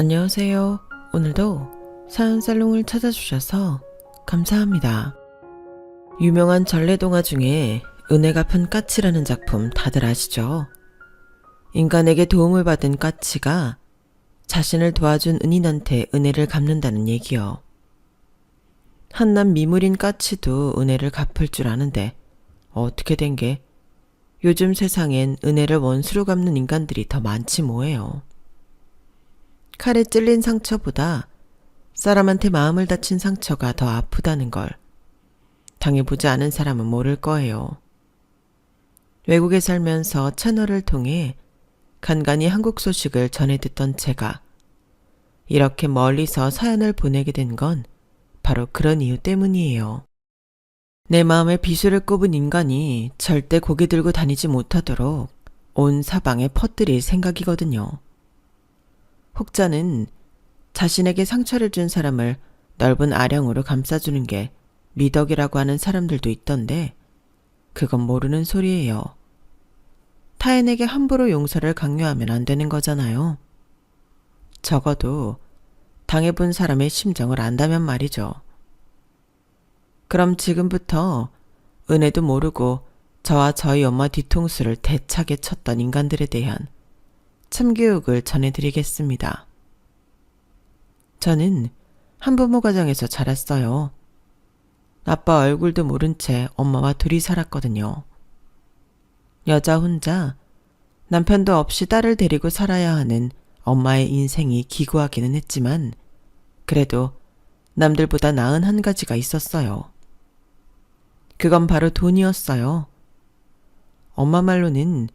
안녕하세요. 오늘도 사연살롱을 찾아주셔서 감사합니다. 유명한 전래동화 중에 은혜 갚은 까치라는 작품 다들 아시죠? 인간에게 도움을 받은 까치가 자신을 도와준 은인한테 은혜를 갚는다는 얘기요. 한낱 미물인 까치도 은혜를 갚을 줄 아는데 어떻게 된 게 요즘 세상엔 은혜를 원수로 갚는 인간들이 더 많지 뭐예요. 칼에 찔린 상처보다 사람한테 마음을 다친 상처가 더 아프다는 걸 당해보지 않은 사람은 모를 거예요. 외국에 살면서 채널을 통해 간간히 한국 소식을 전해 듣던 제가 이렇게 멀리서 사연을 보내게 된 건 바로 그런 이유 때문이에요. 내 마음에 비수를 꼽은 인간이 절대 고개 들고 다니지 못하도록 온 사방에 퍼뜨릴 생각이거든요. 혹자는 자신에게 상처를 준 사람을 넓은 아령으로 감싸주는 게 미덕이라고 하는 사람들도 있던데 그건 모르는 소리예요. 타인에게 함부로 용서를 강요하면 안 되는 거잖아요. 적어도 당해본 사람의 심정을 안다면 말이죠. 그럼 지금부터 은혜도 모르고 저와 저희 엄마 뒤통수를 대차게 쳤던 인간들에 대한 참교육을 전해드리겠습니다. 저는 한부모 가정에서 자랐어요. 아빠 얼굴도 모른 채 엄마와 둘이 살았거든요. 여자 혼자 남편도 없이 딸을 데리고 살아야 하는 엄마의 인생이 기구하기는 했지만 그래도 남들보다 나은 한 가지가 있었어요. 그건 바로 돈이었어요. 엄마 말로는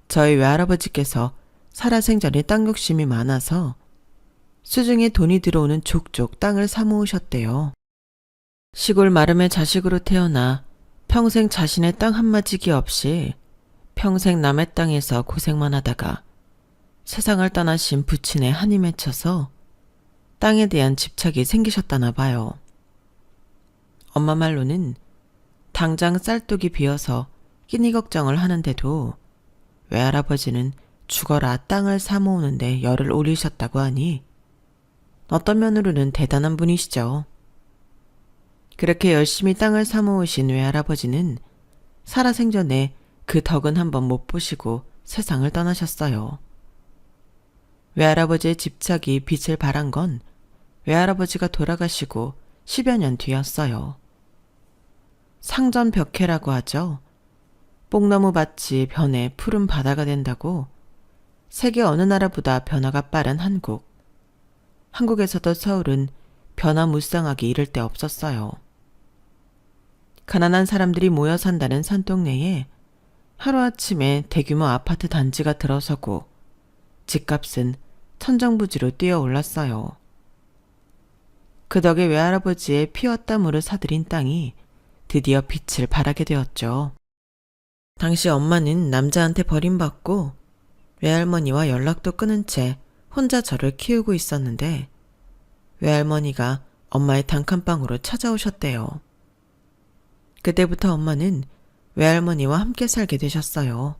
저희 외할아버지께서 살아생전에 땅 욕심이 많아서 수중에 돈이 들어오는 족족 땅을 사모으셨대요. 시골 마름의 자식으로 태어나 평생 자신의 땅 한마지기 없이 평생 남의 땅에서 고생만 하다가 세상을 떠나신 부친의 한이 맺혀서 땅에 대한 집착이 생기셨다나 봐요. 엄마 말로는 당장 쌀독이 비어서 끼니 걱정을 하는데도 외할아버지는 죽어라 땅을 사모으는데 열을 올리셨다고 하니 어떤 면으로는 대단한 분이시죠. 그렇게 열심히 땅을 사모으신 외할아버지는 살아생전에 그 덕은 한번 못 보시고 세상을 떠나셨어요. 외할아버지의 집착이 빛을 발한 건 외할아버지가 돌아가시고 10여 년 뒤였어요. 상전벽해라고 하죠. 뽕나무 밭이 변해 푸른 바다가 된다고 세계 어느 나라보다 변화가 빠른 한국. 한국에서도 서울은 변화무쌍하기 이를 데 없었어요. 가난한 사람들이 모여 산다는 산동네에 하루아침에 대규모 아파트 단지가 들어서고 집값은 천정부지로 뛰어올랐어요. 그 덕에 외할아버지의 피와 땀으로 사들인 땅이 드디어 빛을 발하게 되었죠. 당시 엄마는 남자한테 버림받고 외할머니와 연락도 끊은 채 혼자 저를 키우고 있었는데 외할머니가 엄마의 단칸방으로 찾아오셨대요. 그때부터 엄마는 외할머니와 함께 살게 되셨어요.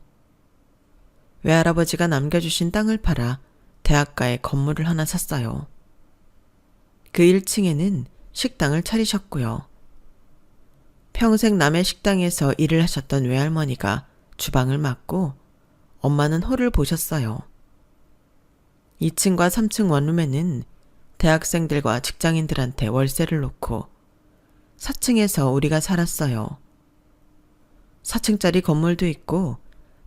외할아버지가 남겨주신 땅을 팔아 대학가에 건물을 하나 샀어요. 그 1층에는 식당을 차리셨고요. 평생 남의 식당에서 일을 하셨던 외할머니가 주방을 맡고 엄마는 홀을 보셨어요. 2층과 3층 원룸에는 대학생들과 직장인들한테 월세를 놓고 4층에서 우리가 살았어요. 4층짜리 건물도 있고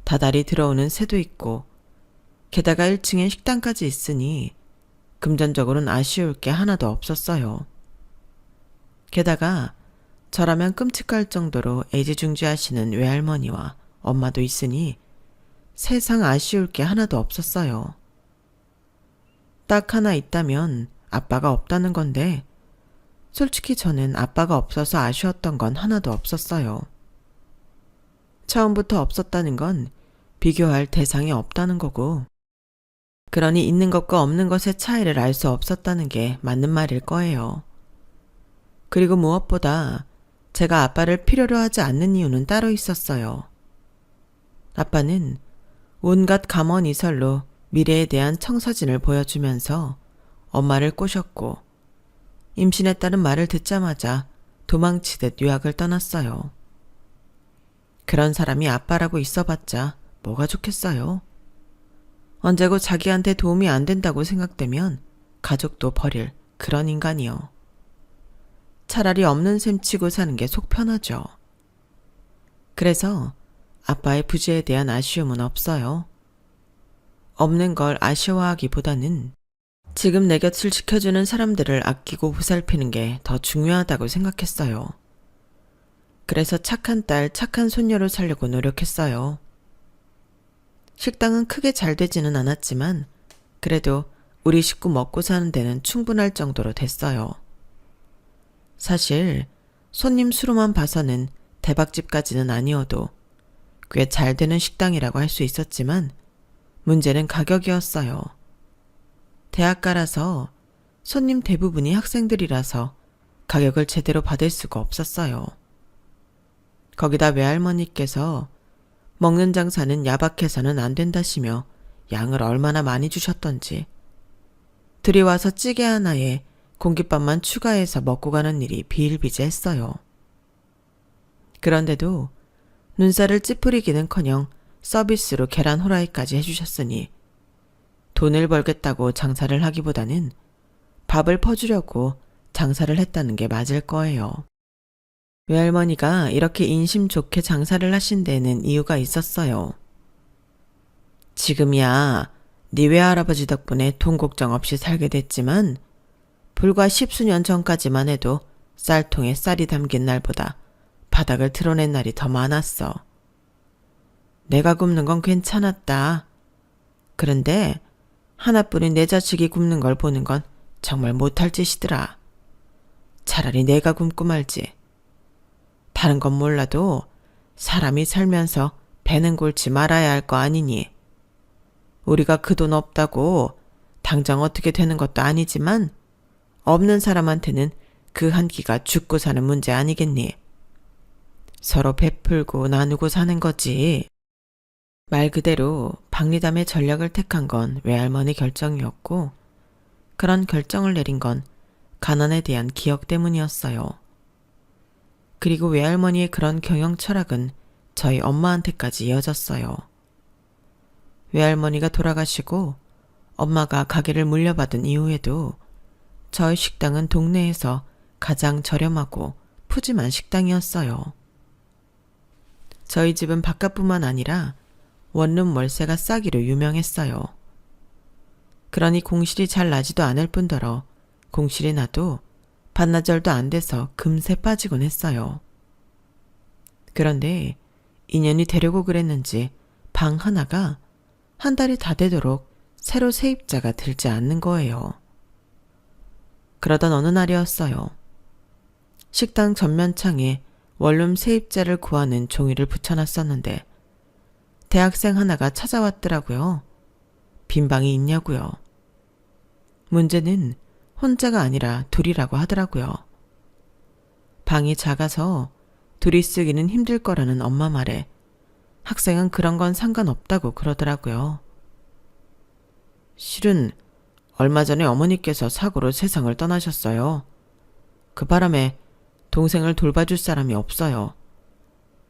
다달이 들어오는 새도 있고 게다가 1층엔 식당까지 있으니 금전적으로는 아쉬울 게 하나도 없었어요. 게다가 저라면 끔찍할 정도로 애지중지하시는 외할머니와 엄마도 있으니 세상 아쉬울 게 하나도 없었어요. 딱 하나 있다면 아빠가 없다는 건데 솔직히 저는 아빠가 없어서 아쉬웠던 건 하나도 없었어요. 처음부터 없었다는 건 비교할 대상이 없다는 거고 그러니 있는 것과 없는 것의 차이를 알 수 없었다는 게 맞는 말일 거예요. 그리고 무엇보다 제가 아빠를 필요로 하지 않는 이유는 따로 있었어요. 아빠는 온갖 감언이설로 미래에 대한 청사진을 보여주면서 엄마를 꼬셨고 임신했다는 말을 듣자마자 도망치듯 유학을 떠났어요. 그런 사람이 아빠라고 있어봤자 뭐가 좋겠어요. 언제고 자기한테 도움이 안 된다고 생각되면 가족도 버릴 그런 인간이요. 차라리 없는 셈 치고 사는 게 속 편하죠. 그래서 아빠의 부재에 대한 아쉬움은 없어요. 없는 걸 아쉬워하기보다는 지금 내 곁을 지켜주는 사람들을 아끼고 보살피는 게 더 중요하다고 생각했어요. 그래서 착한 딸, 착한 손녀로 살려고 노력했어요. 식당은 크게 잘 되지는 않았지만 그래도 우리 식구 먹고 사는 데는 충분할 정도로 됐어요. 사실 손님 수로만 봐서는 대박집까지는 아니어도 꽤 잘 되는 식당이라고 할 수 있었지만 문제는 가격이었어요. 대학가라서 손님 대부분이 학생들이라서 가격을 제대로 받을 수가 없었어요. 거기다 외할머니께서 먹는 장사는 야박해서는 안 된다시며 양을 얼마나 많이 주셨던지 들이와서 찌개 하나에 공깃밥만 추가해서 먹고 가는 일이 비일비재했어요. 그런데도 눈살을 찌푸리기는커녕 서비스로 계란 후라이까지 해주셨으니 돈을 벌겠다고 장사를 하기보다는 밥을 퍼주려고 장사를 했다는 게 맞을 거예요. 외할머니가 이렇게 인심 좋게 장사를 하신 데에는 이유가 있었어요. 지금이야 네 외할아버지 덕분에 돈 걱정 없이 살게 됐지만 불과 10수년 전까지만 해도 쌀통에 쌀이 담긴 날보다 바닥을 드러낸 날이 더 많았어. 내가 굶는 건 괜찮았다. 그런데 하나뿐인 내 자식이 굶는 걸 보는 건 정말 못할 짓이더라. 차라리 내가 굶고 말지. 다른 건 몰라도 사람이 살면서 배는 골지 말아야 할 거 아니니. 우리가 그 돈 없다고 당장 어떻게 되는 것도 아니지만 없는 사람한테는 그 한 끼가 죽고 사는 문제 아니겠니? 서로 베풀고 나누고 사는 거지. 말 그대로 박리담의 전략을 택한 건 외할머니 결정이었고 그런 결정을 내린 건 가난에 대한 기억 때문이었어요. 그리고 외할머니의 그런 경영 철학은 저희 엄마한테까지 이어졌어요. 외할머니가 돌아가시고 엄마가 가게를 물려받은 이후에도 저희 식당은 동네에서 가장 저렴하고 푸짐한 식당이었어요. 저희 집은 바깥뿐만 아니라 원룸 월세가 싸기로 유명했어요. 그러니 공실이 잘 나지도 않을 뿐더러 공실이 나도 반나절도 안 돼서 금세 빠지곤 했어요. 그런데 인연이 되려고 그랬는지 방 하나가 한 달이 다 되도록 새로 세입자가 들지 않는 거예요. 그러던 어느 날이었어요. 식당 전면창에 원룸 세입자를 구하는 종이를 붙여놨었는데 대학생 하나가 찾아왔더라고요. 빈 방이 있냐고요. 문제는 혼자가 아니라 둘이라고 하더라고요. 방이 작아서 둘이 쓰기는 힘들 거라는 엄마 말에 학생은 그런 건 상관없다고 그러더라고요. 실은 얼마 전에 어머니께서 사고로 세상을 떠나셨어요. 그 바람에 동생을 돌봐줄 사람이 없어요.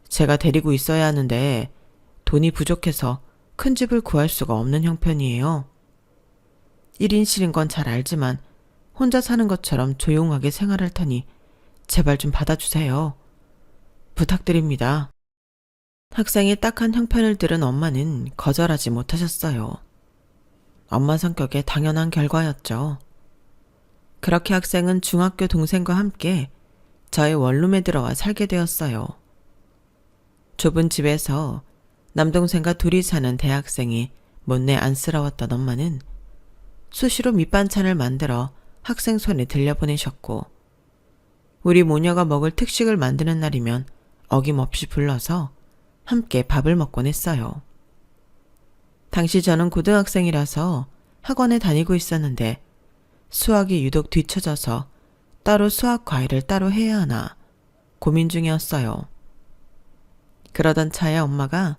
제가 데리고 있어야 하는데 돈이 부족해서 큰 집을 구할 수가 없는 형편이에요. 1인실인 건 잘 알지만 혼자 사는 것처럼 조용하게 생활할 테니 제발 좀 받아주세요. 부탁드립니다. 학생의 딱한 형편을 들은 엄마는 거절하지 못하셨어요. 엄마 성격에 당연한 결과였죠. 그렇게 학생은 중학교 동생과 함께 저의 원룸에 들어와 살게 되었어요. 좁은 집에서 남동생과 둘이 사는 대학생이 못내 안쓰러웠던 엄마는 수시로 밑반찬을 만들어 학생 손에 들려보내셨고 우리 모녀가 먹을 특식을 만드는 날이면 어김없이 불러서 함께 밥을 먹곤 했어요. 당시 저는 고등학생이라서 학원에 다니고 있었는데 수학이 유독 뒤처져서 따로 수학 과외를 따로 해야 하나 고민 중이었어요. 그러던 차에 엄마가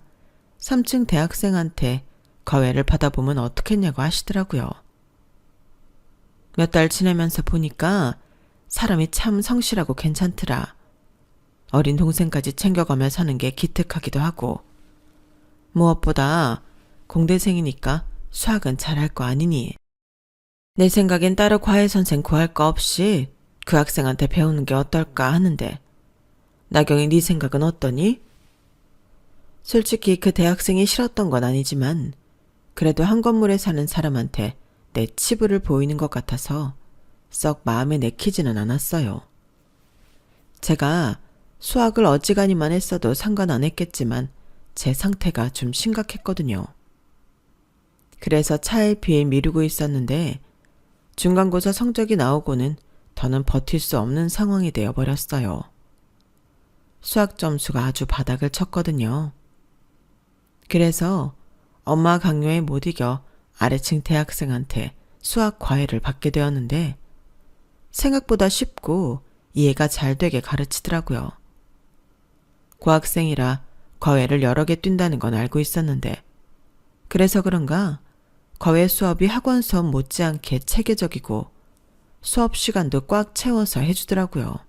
3층 대학생한테 과외를 받아보면 어떻겠냐고 하시더라고요. 몇 달 지내면서 보니까 사람이 참 성실하고 괜찮더라. 어린 동생까지 챙겨가며 사는 게 기특하기도 하고. 무엇보다 공대생이니까 수학은 잘할 거 아니니. 내 생각엔 따로 과외 선생 구할 거 없이 그 학생한테 배우는 게 어떨까 하는데 나경이 네 생각은 어떠니? 솔직히 그 대학생이 싫었던 건 아니지만 그래도 한 건물에 사는 사람한테 내 치부를 보이는 것 같아서 썩 마음에 내키지는 않았어요. 제가 수학을 어지간히만 했어도 상관 안 했겠지만 제 상태가 좀 심각했거든요. 그래서 차에 비해 미루고 있었는데 중간고사 성적이 나오고는 더는 버틸 수 없는 상황이 되어버렸어요. 수학 점수가 아주 바닥을 쳤거든요. 그래서 엄마 강요에 못 이겨 아래층 대학생한테 수학 과외를 받게 되었는데 생각보다 쉽고 이해가 잘 되게 가르치더라고요. 고학생이라 과외를 여러 개 뛴다는 건 알고 있었는데 그래서 그런가 과외 수업이 학원 수업 못지않게 체계적이고 수업 시간도 꽉 채워서 해주더라고요.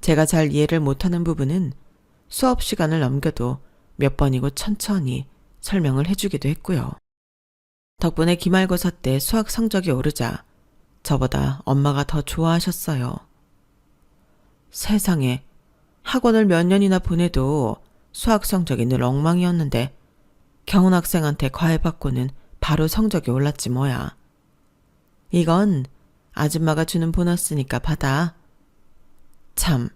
제가 잘 이해를 못하는 부분은 수업 시간을 넘겨도 몇 번이고 천천히 설명을 해주기도 했고요. 덕분에 기말고사 때 수학 성적이 오르자 저보다 엄마가 더 좋아하셨어요. 세상에 학원을 몇 년이나 보내도 수학 성적이 늘 엉망이었는데 경훈 학생한테 과외받고는 바로 성적이 올랐지 뭐야. 이건 아줌마가 주는 보너스니까 받아. 참,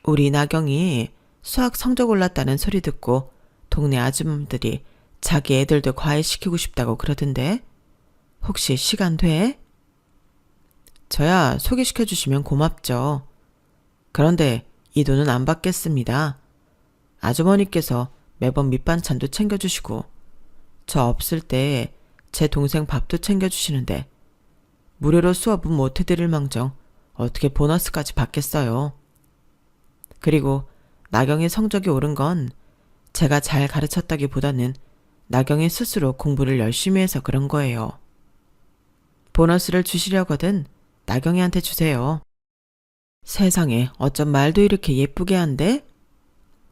우리 나경이 수학 성적 올랐다는 소리 듣고 동네 아줌마들이 자기 애들도 과외시키고 싶다고 그러던데 혹시 시간 돼? 저야 소개시켜 주시면 고맙죠. 그런데 이 돈은 안 받겠습니다. 아주머니께서 매번 밑반찬도 챙겨주시고 저 없을 때 제 동생 밥도 챙겨주시는데 무료로 수업은 못 해드릴 망정 어떻게 보너스까지 받겠어요. 그리고 나경의 성적이 오른 건 제가 잘 가르쳤다기보다는 나경이 스스로 공부를 열심히 해서 그런 거예요. 보너스를 주시려거든 나경이한테 주세요. 세상에 어쩜 말도 이렇게 예쁘게 한대?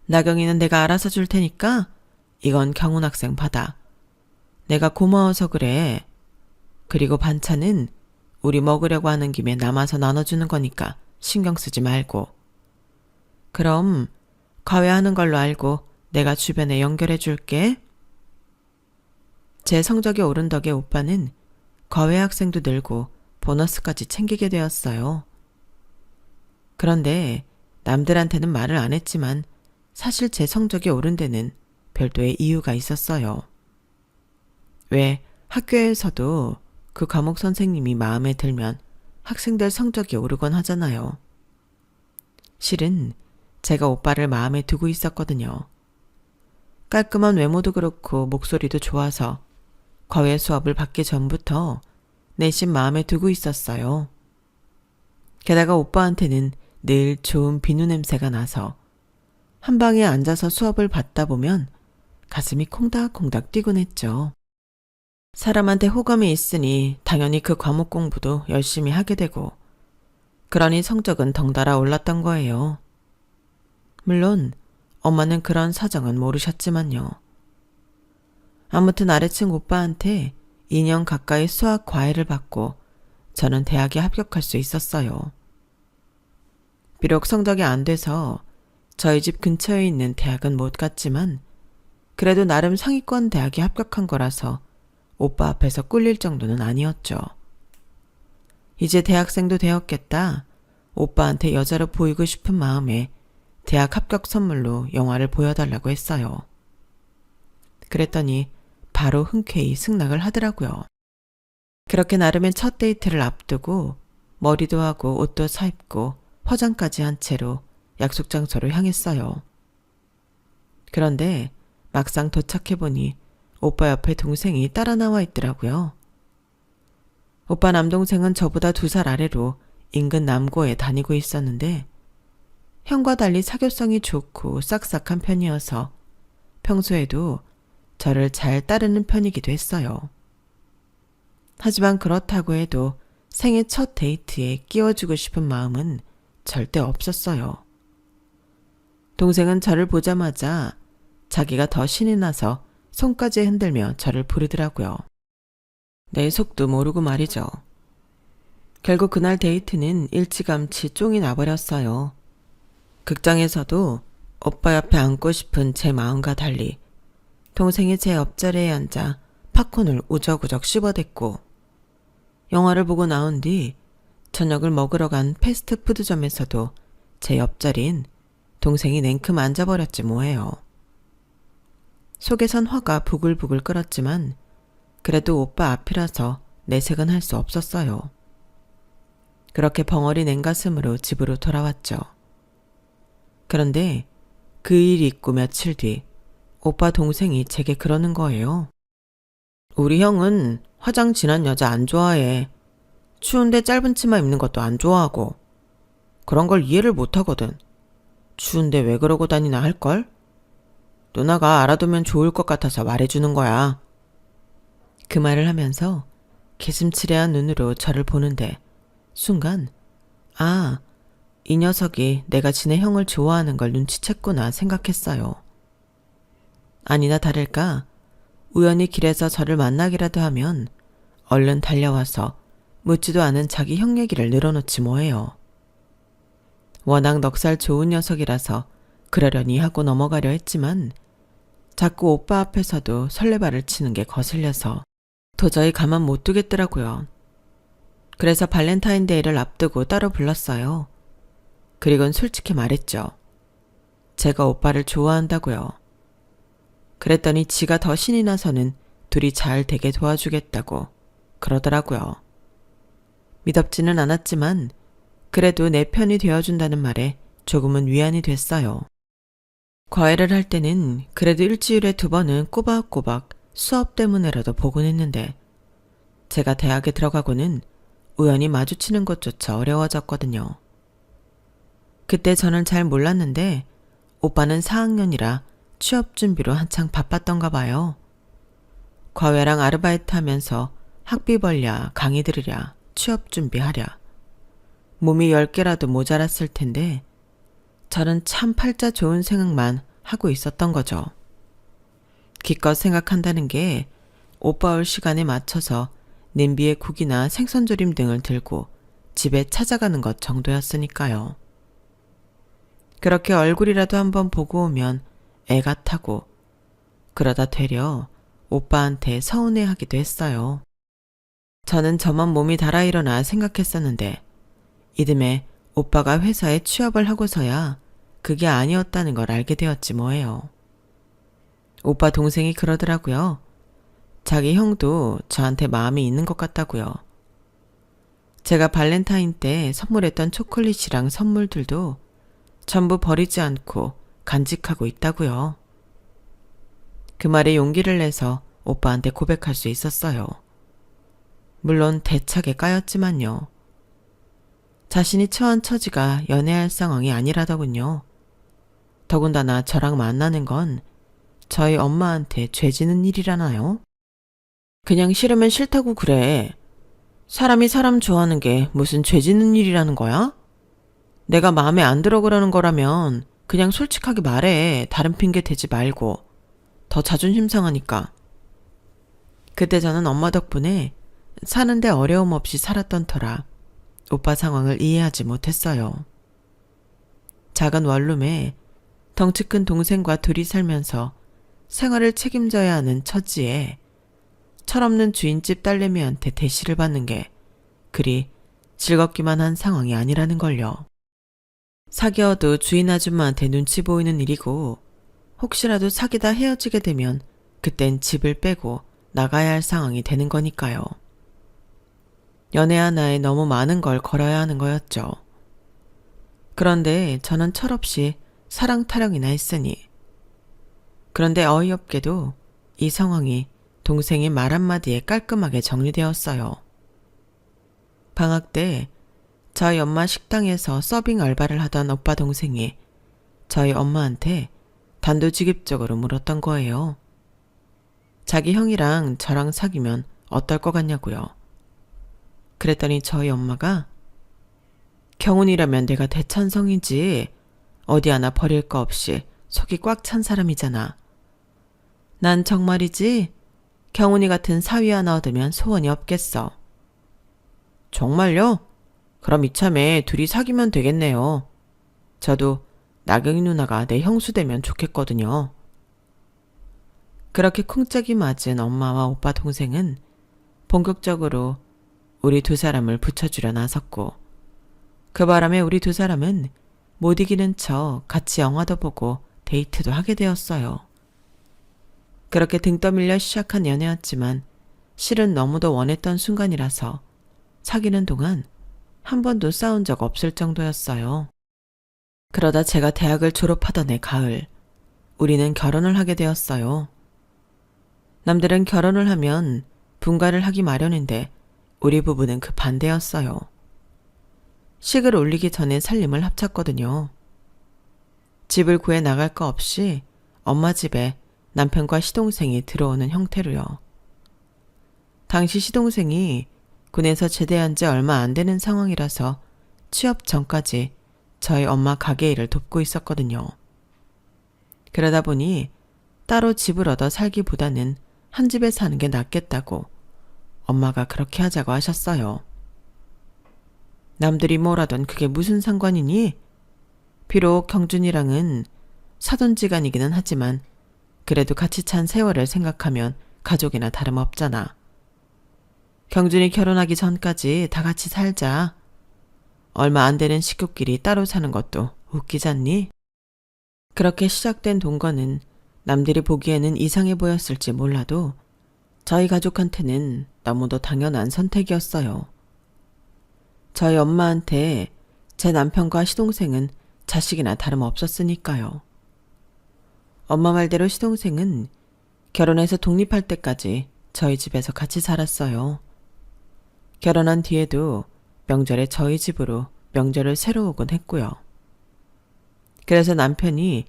나경이는 내가 알아서 줄 테니까 이건 경훈 학생 받아. 내가 고마워서 그래. 그리고 반찬은 우리 먹으려고 하는 김에 남아서 나눠주는 거니까 신경 쓰지 말고. 그럼 과외하는 걸로 알고 내가 주변에 연결해 줄게. 제 성적이 오른 덕에 오빠는 과외 학생도 늘고 보너스까지 챙기게 되었어요. 그런데 남들한테는 말을 안 했지만 사실 제 성적이 오른 데는 별도의 이유가 있었어요. 왜 학교에서도 그 과목 선생님이 마음에 들면 학생들 성적이 오르곤 하잖아요. 실은 제가 오빠를 마음에 두고 있었거든요. 깔끔한 외모도 그렇고 목소리도 좋아서 과외 수업을 받기 전부터 내심 마음에 두고 있었어요. 게다가 오빠한테는 늘 좋은 비누 냄새가 나서 한 방에 앉아서 수업을 받다 보면 가슴이 콩닥콩닥 뛰곤 했죠. 사람한테 호감이 있으니 당연히 그 과목 공부도 열심히 하게 되고 그러니 성적은 덩달아 올랐던 거예요. 물론 엄마는 그런 사정은 모르셨지만요. 아무튼 아래층 오빠한테 2년 가까이 수학 과외를 받고 저는 대학에 합격할 수 있었어요. 비록 성적이 안 돼서 저희 집 근처에 있는 대학은 못 갔지만 그래도 나름 상위권 대학에 합격한 거라서 오빠 앞에서 꿀릴 정도는 아니었죠. 이제 대학생도 되었겠다. 오빠한테 여자로 보이고 싶은 마음에 대학 합격 선물로 영화를 보여달라고 했어요. 그랬더니 바로 흔쾌히 승낙을 하더라고요. 그렇게 나름의 첫 데이트를 앞두고 머리도 하고 옷도 사입고 화장까지 한 채로 약속 장소로 향했어요. 그런데 막상 도착해보니 오빠 옆에 동생이 따라 나와 있더라고요. 오빠 남동생은 저보다 2살 아래로 인근 남고에 다니고 있었는데 형과 달리 사교성이 좋고 싹싹한 편이어서 평소에도 저를 잘 따르는 편이기도 했어요. 하지만 그렇다고 해도 생애 첫 데이트에 끼워주고 싶은 마음은 절대 없었어요. 동생은 저를 보자마자 자기가 더 신이 나서 손까지 흔들며 저를 부르더라고요. 내 속도 모르고 말이죠. 결국 그날 데이트는 일찌감치 쫑이 나버렸어요. 극장에서도 오빠 옆에 앉고 싶은 제 마음과 달리 동생이 제 옆자리에 앉아 팝콘을 우적우적 씹어댔고, 영화를 보고 나온 뒤 저녁을 먹으러 간 패스트푸드점에서도 제 옆자리인 동생이 냉큼 앉아버렸지 뭐예요. 속에선 화가 부글부글 끓었지만 그래도 오빠 앞이라서 내색은 할 수 없었어요. 그렇게 벙어리 냉가슴으로 집으로 돌아왔죠. 그런데 그 일이 있고 며칠 뒤 오빠 동생이 제게 그러는 거예요. 우리 형은 화장 진한 여자 안 좋아해. 추운데 짧은 치마 입는 것도 안 좋아하고. 그런 걸 이해를 못 하거든. 추운데 왜 그러고 다니나 할걸? 누나가 알아두면 좋을 것 같아서 말해주는 거야. 그 말을 하면서 개슴츠레한 눈으로 저를 보는데 순간 아, 이 녀석이 내가 지네 형을 좋아하는 걸 눈치챘구나 생각했어요. 아니나 다를까 우연히 길에서 저를 만나기라도 하면 얼른 달려와서 묻지도 않은 자기 형 얘기를 늘어놓지 뭐예요. 워낙 넉살 좋은 녀석이라서 그러려니 하고 넘어가려 했지만 자꾸 오빠 앞에서도 설레발을 치는 게 거슬려서 도저히 가만 못 두겠더라고요. 그래서 발렌타인데이를 앞두고 따로 불렀어요. 그리곤 솔직히 말했죠. 제가 오빠를 좋아한다고요. 그랬더니 지가 더 신이 나서는 둘이 잘 되게 도와주겠다고 그러더라고요. 미덥지는 않았지만 그래도 내 편이 되어준다는 말에 조금은 위안이 됐어요. 과외를 할 때는 그래도 일주일에 2번은 꼬박꼬박 수업 때문에라도 보곤 했는데 제가 대학에 들어가고는 우연히 마주치는 것조차 어려워졌거든요. 그때 저는 잘 몰랐는데 오빠는 4학년이라 취업 준비로 한창 바빴던가 봐요. 과외랑 아르바이트 하면서 학비 벌랴, 강의 들으랴, 취업 준비하랴. 몸이 10개라도 모자랐을 텐데 저는 참 팔자 좋은 생각만 하고 있었던 거죠. 기껏 생각한다는 게 오빠 올 시간에 맞춰서 냄비에 국이나 생선조림 등을 들고 집에 찾아가는 것 정도였으니까요. 그렇게 얼굴이라도 한번 보고 오면 애가 타고 그러다 되려 오빠한테 서운해하기도 했어요. 저는 저만 몸이 달아 일어나 생각했었는데 이듬해 오빠가 회사에 취업을 하고서야 그게 아니었다는 걸 알게 되었지 뭐예요. 오빠 동생이 그러더라고요. 자기 형도 저한테 마음이 있는 것 같다고요. 제가 발렌타인 때 선물했던 초콜릿이랑 선물들도 전부 버리지 않고 간직하고 있다고요. 그 말에 용기를 내서 오빠한테 고백할 수 있었어요. 물론 대차게 까였지만요. 자신이 처한 처지가 연애할 상황이 아니라더군요. 더군다나 저랑 만나는 건 저희 엄마한테 죄지는 일이라나요? 그냥 싫으면 싫다고 그래. 사람이 사람 좋아하는 게 무슨 죄지는 일이라는 거야? 내가 마음에 안 들어 그러는 거라면 그냥 솔직하게 말해. 다른 핑계 대지 말고. 더 자존심 상하니까. 그때 저는 엄마 덕분에 사는데 어려움 없이 살았던 터라 오빠 상황을 이해하지 못했어요. 작은 원룸에 덩치 큰 동생과 둘이 살면서 생활을 책임져야 하는 처지에 철없는 주인집 딸내미한테 대시를 받는 게 그리 즐겁기만 한 상황이 아니라는 걸요. 사귀어도 주인 아줌마한테 눈치 보이는 일이고 혹시라도 사귀다 헤어지게 되면 그땐 집을 빼고 나가야 할 상황이 되는 거니까요. 연애 하나에 너무 많은 걸 걸어야 하는 거였죠. 그런데 저는 철없이 사랑 타령이나 했으니. 그런데 어이없게도 이 상황이 동생의 말 한마디에 깔끔하게 정리되었어요. 방학 때 저희 엄마 식당에서 서빙 알바를 하던 오빠 동생이 저희 엄마한테 단도직입적으로 물었던 거예요. 자기 형이랑 저랑 사귀면 어떨 것 같냐고요. 그랬더니 저희 엄마가 경훈이라면 내가 대천성이지 어디 하나 버릴 거 없이 속이 꽉 찬 사람이잖아. 난 정말이지 경훈이 같은 사위 하나 얻으면 소원이 없겠어. 정말요? 그럼 이참에 둘이 사귀면 되겠네요. 저도 나경이 누나가 내 형수 되면 좋겠거든요. 그렇게 쿵짝이 맞은 엄마와 오빠 동생은 본격적으로 우리 두 사람을 붙여주려 나섰고, 그 바람에 우리 두 사람은 못 이기는 척 같이 영화도 보고 데이트도 하게 되었어요. 그렇게 등 떠밀려 시작한 연애였지만 실은 너무도 원했던 순간이라서 사귀는 동안 한 번도 싸운 적 없을 정도였어요. 그러다 제가 대학을 졸업하던 해 가을, 우리는 결혼을 하게 되었어요. 남들은 결혼을 하면 분가를 하기 마련인데 우리 부부는 그 반대였어요. 식을 올리기 전에 살림을 합쳤거든요. 집을 구해 나갈 거 없이 엄마 집에 남편과 시동생이 들어오는 형태로요. 당시 시동생이 군에서 제대한 지 얼마 안 되는 상황이라서 취업 전까지 저희 엄마 가게 일을 돕고 있었거든요. 그러다 보니 따로 집을 얻어 살기보다는 한 집에 사는 게 낫겠다고 엄마가 그렇게 하자고 하셨어요. 남들이 뭐라던 그게 무슨 상관이니? 비록 경준이랑은 사돈지간이기는 하지만 그래도 같이 찬 세월을 생각하면 가족이나 다름없잖아. 경준이 결혼하기 전까지 다 같이 살자. 얼마 안 되는 식구끼리 따로 사는 것도 웃기잖니? 그렇게 시작된 동거는 남들이 보기에는 이상해 보였을지 몰라도 저희 가족한테는 너무도 당연한 선택이었어요. 저희 엄마한테 제 남편과 시동생은 자식이나 다름없었으니까요. 엄마 말대로 시동생은 결혼해서 독립할 때까지 저희 집에서 같이 살았어요. 결혼한 뒤에도 명절에 저희 집으로 명절을 새로 오곤 했고요. 그래서 남편이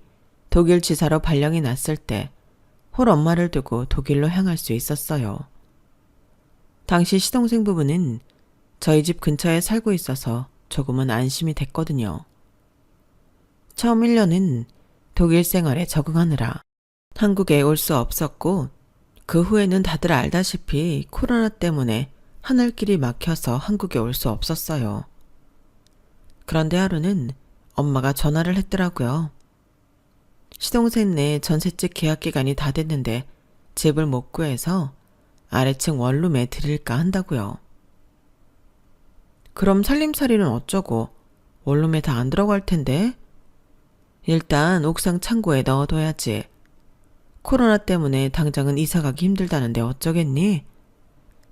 독일 지사로 발령이 났을 때 홀 엄마를 두고 독일로 향할 수 있었어요. 당시 시동생 부부는 저희 집 근처에 살고 있어서 조금은 안심이 됐거든요. 처음 1년은 독일 생활에 적응하느라 한국에 올 수 없었고, 그 후에는 다들 알다시피 코로나 때문에 하늘길이 막혀서 한국에 올 수 없었어요. 그런데 하루는 엄마가 전화를 했더라고요. 시동생네 전셋집 계약 기간이 다 됐는데 집을 못 구해서 아래층 원룸에 드릴까 한다고요. 그럼 살림살이는 어쩌고? 원룸에 다 안 들어갈 텐데? 일단 옥상 창고에 넣어둬야지. 코로나 때문에 당장은 이사가기 힘들다는데 어쩌겠니?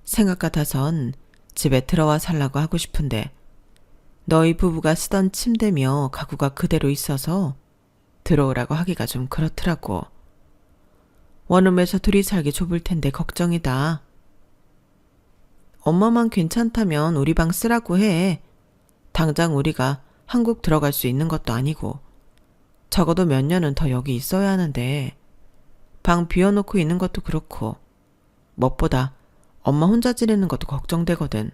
생각 같아선 집에 들어와 살라고 하고 싶은데 너희 부부가 쓰던 침대며 가구가 그대로 있어서 들어오라고 하기가 좀 그렇더라고. 원룸에서 둘이 살기 좁을 텐데 걱정이다. 엄마만 괜찮다면 우리 방 쓰라고 해. 당장 우리가 한국 들어갈 수 있는 것도 아니고 적어도 몇 년은 더 여기 있어야 하는데 방 비워놓고 있는 것도 그렇고 무엇보다 엄마 혼자 지내는 것도 걱정되거든.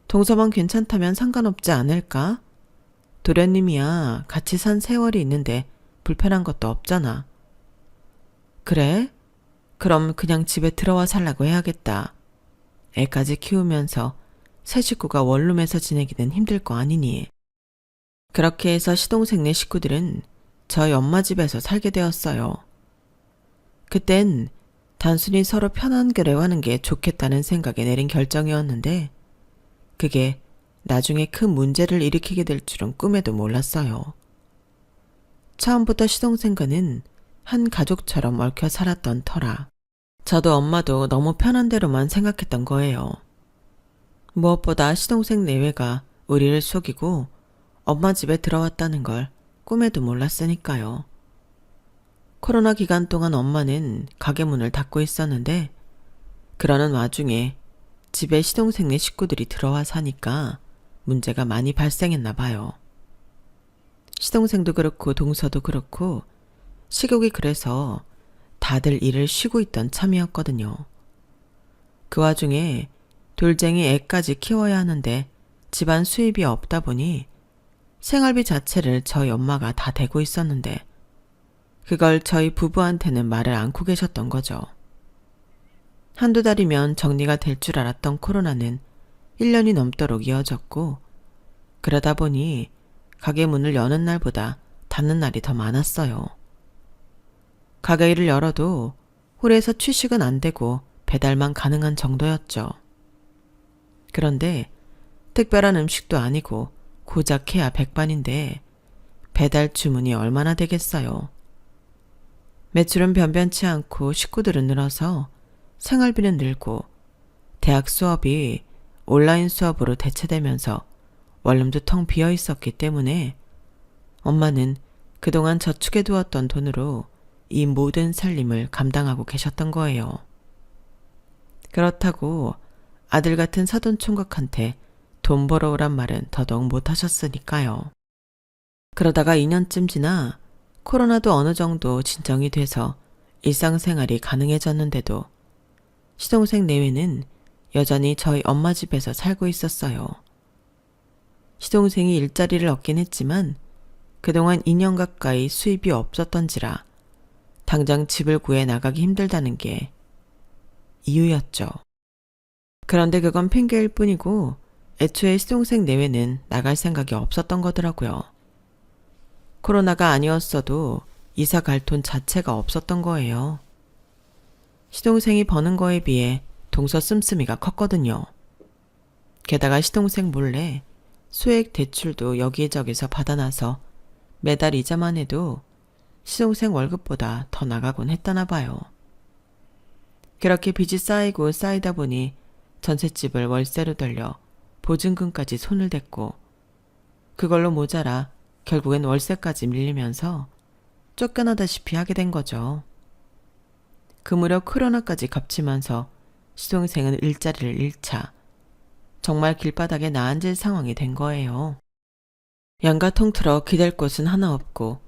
동서만 괜찮다면 상관없지 않을까? 도련님이야 같이 산 세월이 있는데 불편한 것도 없잖아. 그래? 그럼 그냥 집에 들어와 살라고 해야겠다. 애까지 키우면서 새 식구가 원룸에서 지내기는 힘들 거 아니니. 그렇게 해서 시동생네 식구들은 저희 엄마 집에서 살게 되었어요. 그땐 단순히 서로 편한 거래하는 게 좋겠다는 생각에 내린 결정이었는데 그게 나중에 큰 문제를 일으키게 될 줄은 꿈에도 몰랐어요. 처음부터 시동생과는 한 가족처럼 얽혀 살았던 터라 저도 엄마도 너무 편한 대로만 생각했던 거예요. 무엇보다 시동생 내외가 우리를 속이고 엄마 집에 들어왔다는 걸 꿈에도 몰랐으니까요. 코로나 기간 동안 엄마는 가게 문을 닫고 있었는데 그러는 와중에 집에 시동생네 식구들이 들어와 사니까 문제가 많이 발생했나 봐요. 시동생도 그렇고 동서도 그렇고 시국이 그래서 다들 일을 쉬고 있던 참이었거든요. 그 와중에 돌쟁이 애까지 키워야 하는데 집안 수입이 없다 보니 생활비 자체를 저희 엄마가 다 대고 있었는데 그걸 저희 부부한테는 말을 않고 계셨던 거죠. 한두 달이면 정리가 될 줄 알았던 코로나는 1년이 넘도록 이어졌고 그러다 보니 가게 문을 여는 날보다 닫는 날이 더 많았어요. 가게를 열어도 홀에서 취식은 안 되고 배달만 가능한 정도였죠. 그런데 특별한 음식도 아니고 고작 해야 백반인데 배달 주문이 얼마나 되겠어요. 매출은 변변치 않고 식구들은 늘어서 생활비는 늘고 대학 수업이 온라인 수업으로 대체되면서 원룸도 텅 비어 있었기 때문에 엄마는 그동안 저축해 두었던 돈으로 이 모든 살림을 감당하고 계셨던 거예요. 그렇다고 아들 같은 사돈총각한테 돈 벌어오란 말은 더더욱 못하셨으니까요. 그러다가 2년쯤 지나 코로나도 어느 정도 진정이 돼서 일상생활이 가능해졌는데도 시동생 내외는 여전히 저희 엄마 집에서 살고 있었어요. 시동생이 일자리를 얻긴 했지만 그동안 2년 가까이 수입이 없었던지라 당장 집을 구해 나가기 힘들다는 게 이유였죠. 그런데 그건 핑계일 뿐이고 애초에 시동생 내외는 나갈 생각이 없었던 거더라고요. 코로나가 아니었어도 이사 갈 돈 자체가 없었던 거예요. 시동생이 버는 거에 비해 동서 씀씀이가 컸거든요. 게다가 시동생 몰래 소액 대출도 여기저기서 받아놔서 매달 이자만 해도 시동생 월급보다 더 나가곤 했다나 봐요. 그렇게 빚이 쌓이고 쌓이다 보니 전셋집을 월세로 돌려 보증금까지 손을 댔고 그걸로 모자라 결국엔 월세까지 밀리면서 쫓겨나다시피 하게 된 거죠. 그 무렵 코로나까지 겹치면서 시동생은 일자리를 잃자 정말 길바닥에 나앉을 상황이 된 거예요. 양가 통틀어 기댈 곳은 하나 없고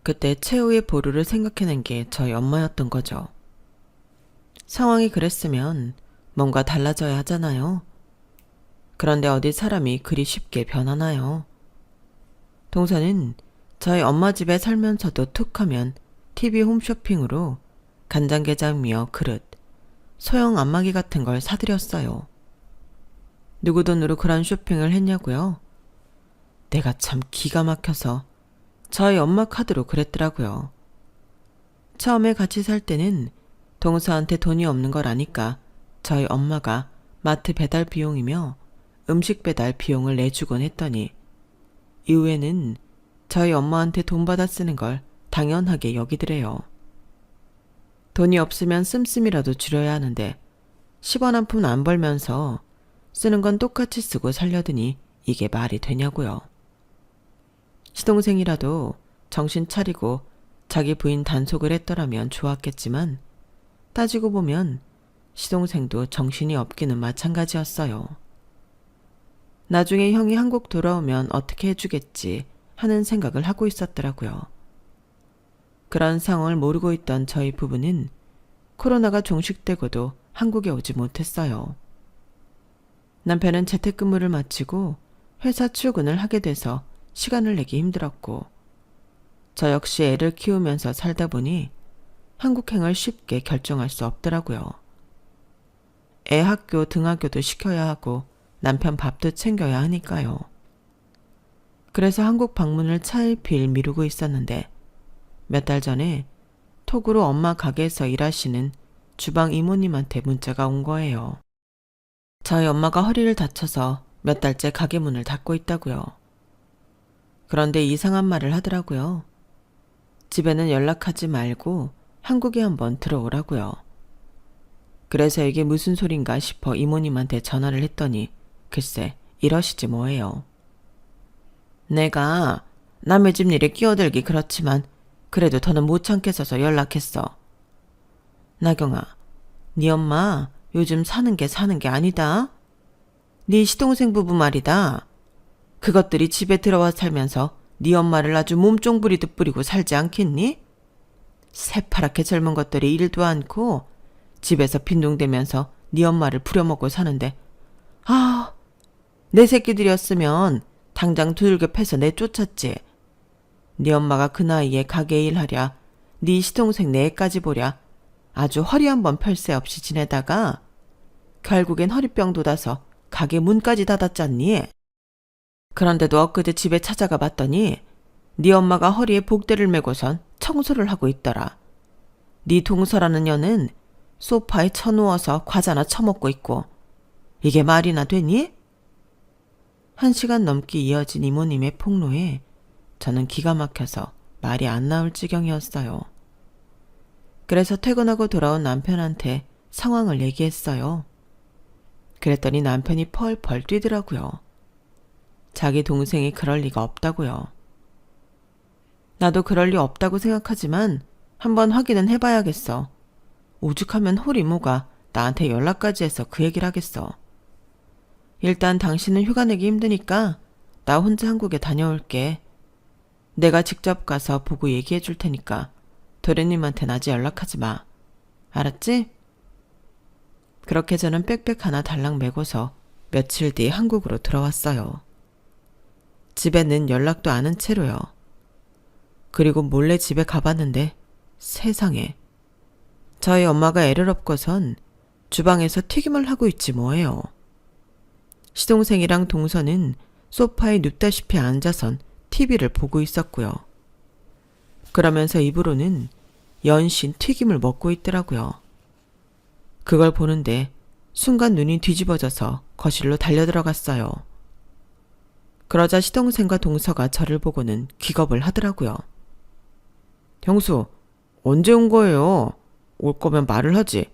그때 최후의 보루를 생각해낸 게 저희 엄마였던 거죠. 상황이 그랬으면 뭔가 달라져야 하잖아요. 그런데 어디 사람이 그리 쉽게 변하나요? 동서는 저희 엄마 집에 살면서도 툭하면 TV 홈쇼핑으로 간장게장며 그릇, 소형 안마기 같은 걸 사드렸어요. 누구 돈으로 그런 쇼핑을 했냐고요? 내가 참 기가 막혀서 저희 엄마 카드로 그랬더라고요. 처음에 같이 살 때는 동서한테 돈이 없는 걸 아니까 저희 엄마가 마트 배달 비용이며 음식 배달 비용을 내주곤 했더니 이후에는 저희 엄마한테 돈 받아 쓰는 걸 당연하게 여기더래요. 돈이 없으면 씀씀이라도 줄여야 하는데 10원 한 푼 안 벌면서 쓰는 건 똑같이 쓰고 살려더니 이게 말이 되냐고요. 시동생이라도 정신 차리고 자기 부인 단속을 했더라면 좋았겠지만 따지고 보면 시동생도 정신이 없기는 마찬가지였어요. 나중에 형이 한국 돌아오면 어떻게 해주겠지 하는 생각을 하고 있었더라고요. 그런 상황을 모르고 있던 저희 부부는 코로나가 종식되고도 한국에 오지 못했어요. 남편은 재택근무를 마치고 회사 출근을 하게 돼서 시간을 내기 힘들었고 저 역시 애를 키우면서 살다 보니 한국행을 쉽게 결정할 수 없더라고요. 애 학교 등하교도 시켜야 하고 남편 밥도 챙겨야 하니까요. 그래서 한국 방문을 차일피일 미루고 있었는데 몇 달 전에 톡으로 엄마 가게에서 일하시는 주방 이모님한테 문자가 온 거예요. 저희 엄마가 허리를 다쳐서 몇 달째 가게 문을 닫고 있다고요. 그런데 이상한 말을 하더라고요. 집에는 연락하지 말고 한국에 한번 들어오라고요. 그래서 이게 무슨 소린가 싶어 이모님한테 전화를 했더니 글쎄 이러시지 뭐예요. 내가 남의 집 일에 끼어들기 그렇지만 그래도 더는 못 참겠어서 연락했어. 나경아, 네 엄마 요즘 사는 게 아니다. 네 시동생 부부 말이다. 그것들이 집에 들어와 살면서 네 엄마를 아주 몸종 부리듯 부리고 살지 않겠니? 새파랗게 젊은 것들이 일도 않고 집에서 빈둥대면서 네 엄마를 부려먹고 사는데 아, 내 새끼들이었으면 당장 두들겨 패서 내쫓았지. 네 엄마가 그 나이에 가게 일하랴, 네 시동생 내 애까지 보랴, 아주 허리 한번 펼 새 없이 지내다가 결국엔 허리병 돋아서 가게 문까지 닫았잖니. 그런데도 엊그제 집에 찾아가 봤더니 네 엄마가 허리에 복대를 메고선 청소를 하고 있더라. 네 동서라는 년은 소파에 쳐누워서 과자나 처먹고 있고, 이게 말이나 되니? 1시간 넘게 이어진 이모님의 폭로에 저는 기가 막혀서 말이 안 나올 지경이었어요. 그래서 퇴근하고 돌아온 남편한테 상황을 얘기했어요. 그랬더니 남편이 펄펄 뛰더라고요. 자기 동생이 그럴 리가 없다고요. 나도 그럴 리 없다고 생각하지만 한번 확인은 해봐야겠어. 오죽하면 홀이모가 나한테 연락까지 해서 그 얘기를 하겠어. 일단 당신은 휴가 내기 힘드니까 나 혼자 한국에 다녀올게. 내가 직접 가서 보고 얘기해 줄 테니까 도련님한테는 아직 연락하지 마. 알았지? 그렇게 저는 백팩 하나 달랑 메고서 며칠 뒤 한국으로 들어왔어요. 집에는 연락도 안 한 채로요. 그리고 몰래 집에 가봤는데 세상에, 저희 엄마가 애를 업고선 주방에서 튀김을 하고 있지 뭐예요. 시동생이랑 동서는 소파에 눕다시피 앉아선 TV를 보고 있었고요. 그러면서 입으로는 연신 튀김을 먹고 있더라고요. 그걸 보는데 순간 눈이 뒤집어져서 거실로 달려들어갔어요. 그러자 시동생과 동서가 저를 보고는 기겁을 하더라고요. 형수, 언제 온 거예요? 올 거면 말을 하지.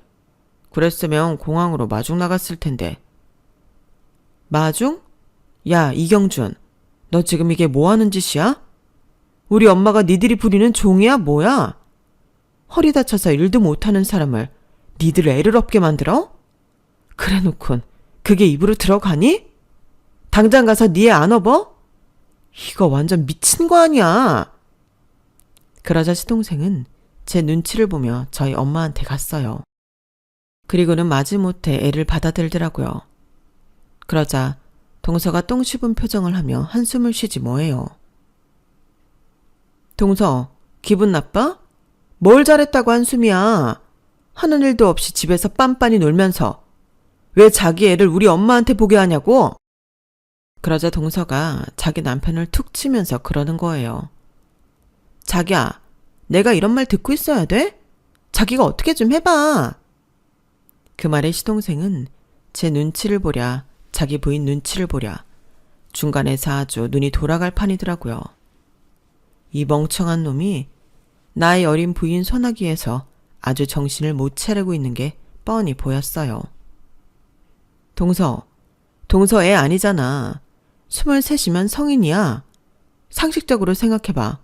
그랬으면 공항으로 마중 나갔을 텐데. 마중? 야, 이경준, 너 지금 이게 뭐 하는 짓이야? 우리 엄마가 니들이 부리는 종이야 뭐야? 허리 다쳐서 일도 못하는 사람을 니들 애를 없게 만들어? 그래놓곤 그게 입으로 들어가니? 당장 가서 니 애 안 업어? 이거 완전 미친 거 아니야. 그러자 시동생은 제 눈치를 보며 저희 엄마한테 갔어요. 그리고는 마지못해 애를 받아들더라고요. 그러자 동서가 똥 씹은 표정을 하며 한숨을 쉬지 뭐예요. 동서, 기분 나빠? 뭘 잘했다고 한숨이야. 하는 일도 없이 집에서 빤빤히 놀면서 왜 자기 애를 우리 엄마한테 보게 하냐고? 그러자 동서가 자기 남편을 툭 치면서 그러는 거예요. 자기야, 내가 이런 말 듣고 있어야 돼? 자기가 어떻게 좀 해봐. 그 말에 시동생은 제 눈치를 보랴 자기 부인 눈치를 보랴 중간에서 아주 눈이 돌아갈 판이더라고요. 이 멍청한 놈이 나의 어린 부인 손아귀에서 아주 정신을 못 차리고 있는 게 뻔히 보였어요. 동서 애 아니잖아. 23이면 성인이야. 상식적으로 생각해봐.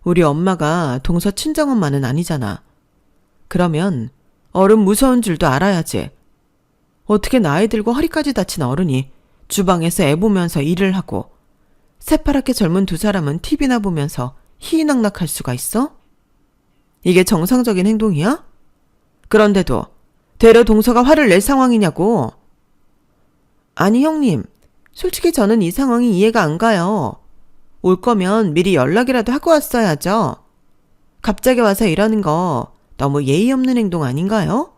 우리 엄마가 동서 친정엄마는 아니잖아. 그러면 어른 무서운 줄도 알아야지. 어떻게 나이 들고 허리까지 다친 어른이 주방에서 애 보면서 일을 하고 새파랗게 젊은 두 사람은 TV나 보면서 희희낙낙할 수가 있어? 이게 정상적인 행동이야? 그런데도 되려 동서가 화를 낼 상황이냐고. 아니 형님, 솔직히 저는 이 상황이 이해가 안 가요. 올 거면 미리 연락이라도 하고 왔어야죠. 갑자기 와서 이러는 거 너무 예의 없는 행동 아닌가요?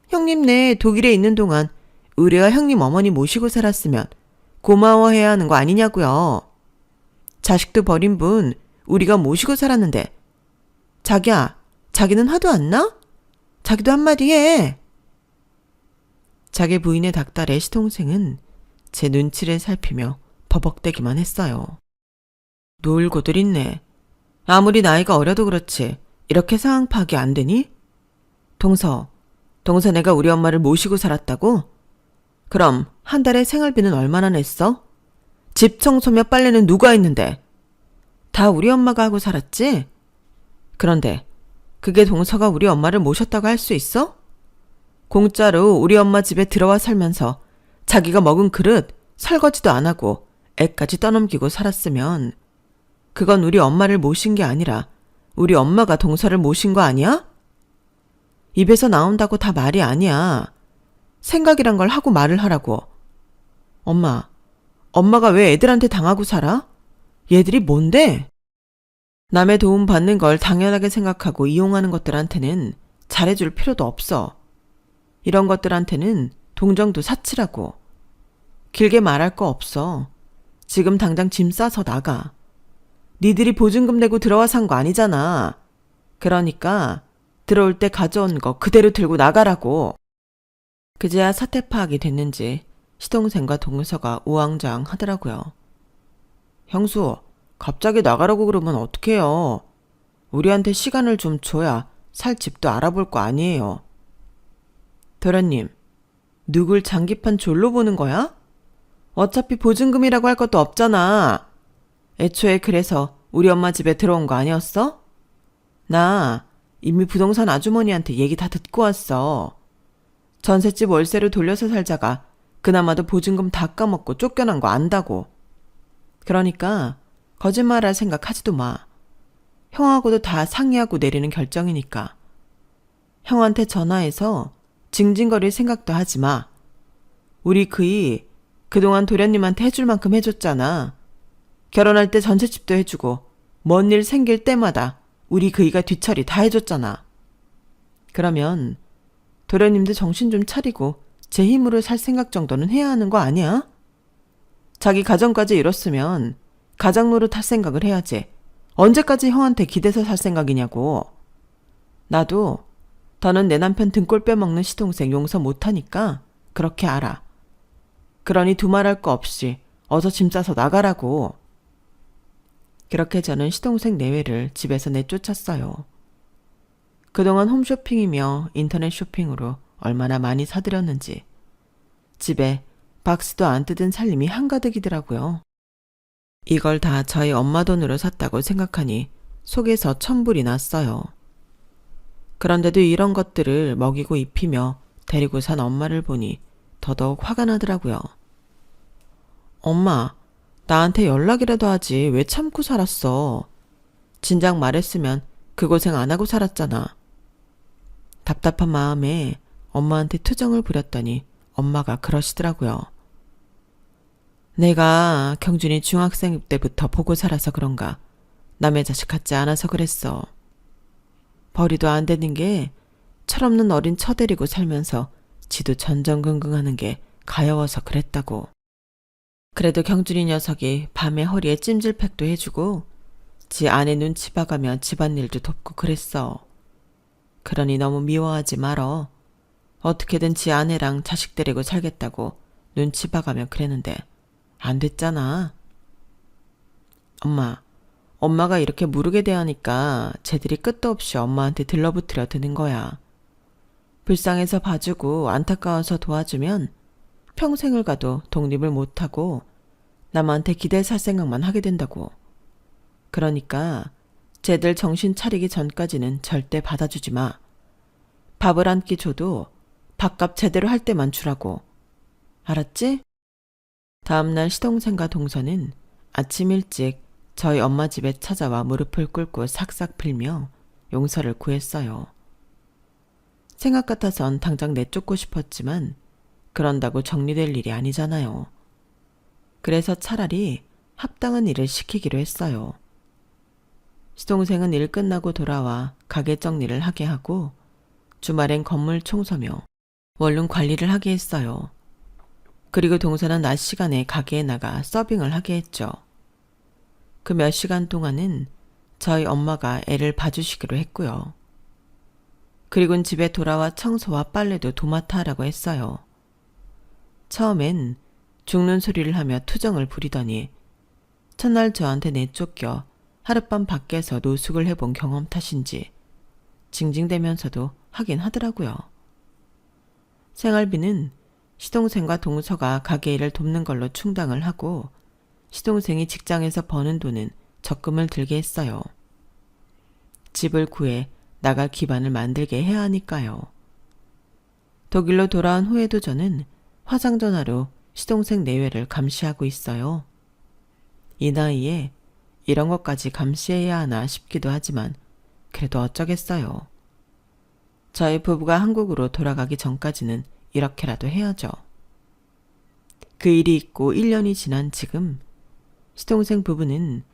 형님네 독일에 있는 동안 우리가 형님 어머니 모시고 살았으면 고마워해야 하는 거 아니냐고요. 자식도 버린 분 우리가 모시고 살았는데. 자기야, 자기는 화도 안 나? 자기도 한마디 해. 자기 부인의 닥달에 시동생은 제 눈치를 살피며 버벅대기만 했어요. 놀고들 있네. 아무리 나이가 어려도 그렇지 이렇게 상황 파악이 안 되니? 동서 내가 우리 엄마를 모시고 살았다고? 그럼 한 달에 생활비는 얼마나 냈어? 집 청소며 빨래는 누가 했는데? 다 우리 엄마가 하고 살았지? 그런데 그게 동서가 우리 엄마를 모셨다고 할 수 있어? 공짜로 우리 엄마 집에 들어와 살면서 자기가 먹은 그릇 설거지도 안 하고 애까지 떠넘기고 살았으면 그건 우리 엄마를 모신 게 아니라 우리 엄마가 동서를 모신 거 아니야? 입에서 나온다고 다 말이 아니야. 생각이란 걸 하고 말을 하라고. 엄마가 왜 애들한테 당하고 살아? 얘들이 뭔데? 남의 도움 받는 걸 당연하게 생각하고 이용하는 것들한테는 잘해줄 필요도 없어. 이런 것들한테는 동정도 사치라고. 길게 말할 거 없어. 지금 당장 짐 싸서 나가. 니들이 보증금 내고 들어와 산 거 아니잖아. 그러니까 들어올 때 가져온 거 그대로 들고 나가라고. 그제야 사태 파악이 됐는지 시동생과 동서가 우왕좌왕 하더라고요. 형수, 갑자기 나가라고 그러면 어떡해요. 우리한테 시간을 좀 줘야 살 집도 알아볼 거 아니에요. 도련님, 누굴 장기판 졸로 보는 거야? 어차피 보증금이라고 할 것도 없잖아. 애초에 그래서 우리 엄마 집에 들어온 거 아니었어? 나 이미 부동산 아주머니한테 얘기 다 듣고 왔어. 전셋집 월세로 돌려서 살자가 그나마도 보증금 다 까먹고 쫓겨난 거 안다고. 그러니까 거짓말할 생각하지도 마. 형하고도 다 상의하고 내리는 결정이니까. 형한테 전화해서 징징거릴 생각도 하지 마. 우리 그이 그동안 도련님한테 해줄 만큼 해줬잖아. 결혼할 때 전셋집도 해주고 뭔 일 생길 때마다 우리 그이가 뒤처리 다 해줬잖아. 그러면 도련님도 정신 좀 차리고 제 힘으로 살 생각 정도는 해야 하는 거 아니야? 자기 가정까지 이뤘으면 가장 노릇 할 생각을 해야지. 언제까지 형한테 기대서 살 생각이냐고. 나도 더는 내 남편 등골 빼먹는 시동생 용서 못하니까 그렇게 알아. 그러니 두말할 거 없이 어서 짐 싸서 나가라고. 그렇게 저는 시동생 내외를 집에서 내쫓았어요. 그동안 홈쇼핑이며 인터넷 쇼핑으로 얼마나 많이 사들였는지 집에 박스도 안 뜯은 살림이 한가득이더라고요. 이걸 다 저희 엄마 돈으로 샀다고 생각하니 속에서 천불이 났어요. 그런데도 이런 것들을 먹이고 입히며 데리고 산 엄마를 보니 더더욱 화가 나더라고요. 엄마, 나한테 연락이라도 하지 왜 참고 살았어? 진작 말했으면 그 고생 안 하고 살았잖아. 답답한 마음에 엄마한테 투정을 부렸더니 엄마가 그러시더라고요. 내가 경준이 중학생 때부터 보고 살아서 그런가 남의 자식 같지 않아서 그랬어. 벌이도 안 되는 게 철없는 어린 처 데리고 살면서 지도 전전긍긍하는 게 가여워서 그랬다고. 그래도 경준이 녀석이 밤에 허리에 찜질팩도 해주고 지 아내 눈치 봐가며 집안일도 돕고 그랬어. 그러니 너무 미워하지 말어. 어떻게든 지 아내랑 자식 데리고 살겠다고 눈치 봐가며 그랬는데 안 됐잖아. 엄마가 이렇게 무르게 대하니까 쟤들이 끝도 없이 엄마한테 들러붙으려 드는 거야. 불쌍해서 봐주고 안타까워서 도와주면 평생을 가도 독립을 못하고 남한테 기대 살 생각만 하게 된다고. 그러니까 쟤들 정신 차리기 전까지는 절대 받아주지 마. 밥을 한 끼 줘도 밥값 제대로 할 때만 주라고. 알았지? 다음날 시동생과 동서는 아침 일찍 저희 엄마 집에 찾아와 무릎을 꿇고 삭삭 빌며 용서를 구했어요. 생각 같아선 당장 내쫓고 싶었지만 그런다고 정리될 일이 아니잖아요. 그래서 차라리 합당한 일을 시키기로 했어요. 시동생은 일 끝나고 돌아와 가게 정리를 하게 하고 주말엔 건물 청소며 원룸 관리를 하게 했어요. 그리고 동서는 낮 시간에 가게에 나가 서빙을 하게 했죠. 그 몇 시간 동안은 저희 엄마가 애를 봐주시기로 했고요. 그리고는 집에 돌아와 청소와 빨래도 도맡아 하라고 했어요. 처음엔 죽는 소리를 하며 투정을 부리더니 첫날 저한테 내쫓겨 하룻밤 밖에서 노숙을 해본 경험 탓인지 징징대면서도 하긴 하더라고요. 생활비는 시동생과 동서가 가게 일을 돕는 걸로 충당을 하고 시동생이 직장에서 버는 돈은 적금을 들게 했어요. 집을 구해 나갈 기반을 만들게 해야 하니까요. 독일로 돌아온 후에도 저는 화상전화로 시동생 내외를 감시하고 있어요. 이 나이에 이런 것까지 감시해야 하나 싶기도 하지만 그래도 어쩌겠어요. 저희 부부가 한국으로 돌아가기 전까지는 이렇게라도 해야죠. 그 일이 있고 1년이 지난 지금 시동생 부부는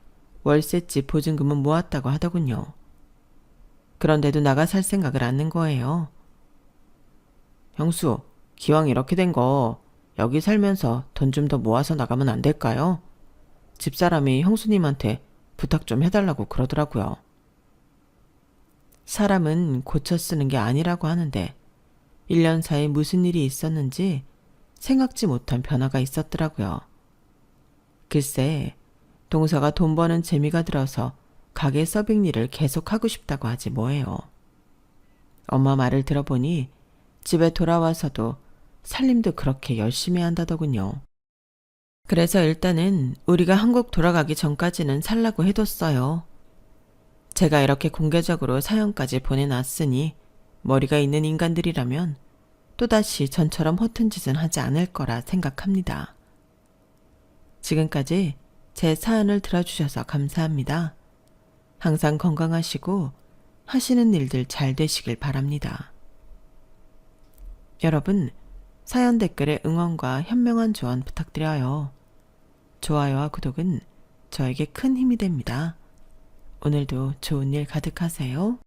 월세집 보증금은 모았다고 하더군요. 그런데도 나가 살 생각을 않는 거예요. 형수, 기왕 이렇게 된 거 여기 살면서 돈 좀 더 모아서 나가면 안 될까요? 집사람이 형수님한테 부탁 좀 해달라고 그러더라고요. 사람은 고쳐 쓰는 게 아니라고 하는데 1년 사이 무슨 일이 있었는지 생각지 못한 변화가 있었더라고요. 글쎄, 동서가 돈 버는 재미가 들어서 가게 서빙 일을 계속하고 싶다고 하지 뭐예요. 엄마 말을 들어보니 집에 돌아와서도 살림도 그렇게 열심히 한다더군요. 그래서 일단은 우리가 한국 돌아가기 전까지는 살라고 해뒀어요. 제가 이렇게 공개적으로 사연까지 보내놨으니 머리가 있는 인간들이라면 또다시 전처럼 허튼 짓은 하지 않을 거라 생각합니다. 지금까지 제 사연을 들어주셔서 감사합니다. 항상 건강하시고 하시는 일들 잘 되시길 바랍니다. 여러분, 사연 댓글에 응원과 현명한 조언 부탁드려요. 좋아요와 구독은 저에게 큰 힘이 됩니다. 오늘도 좋은 일 가득하세요.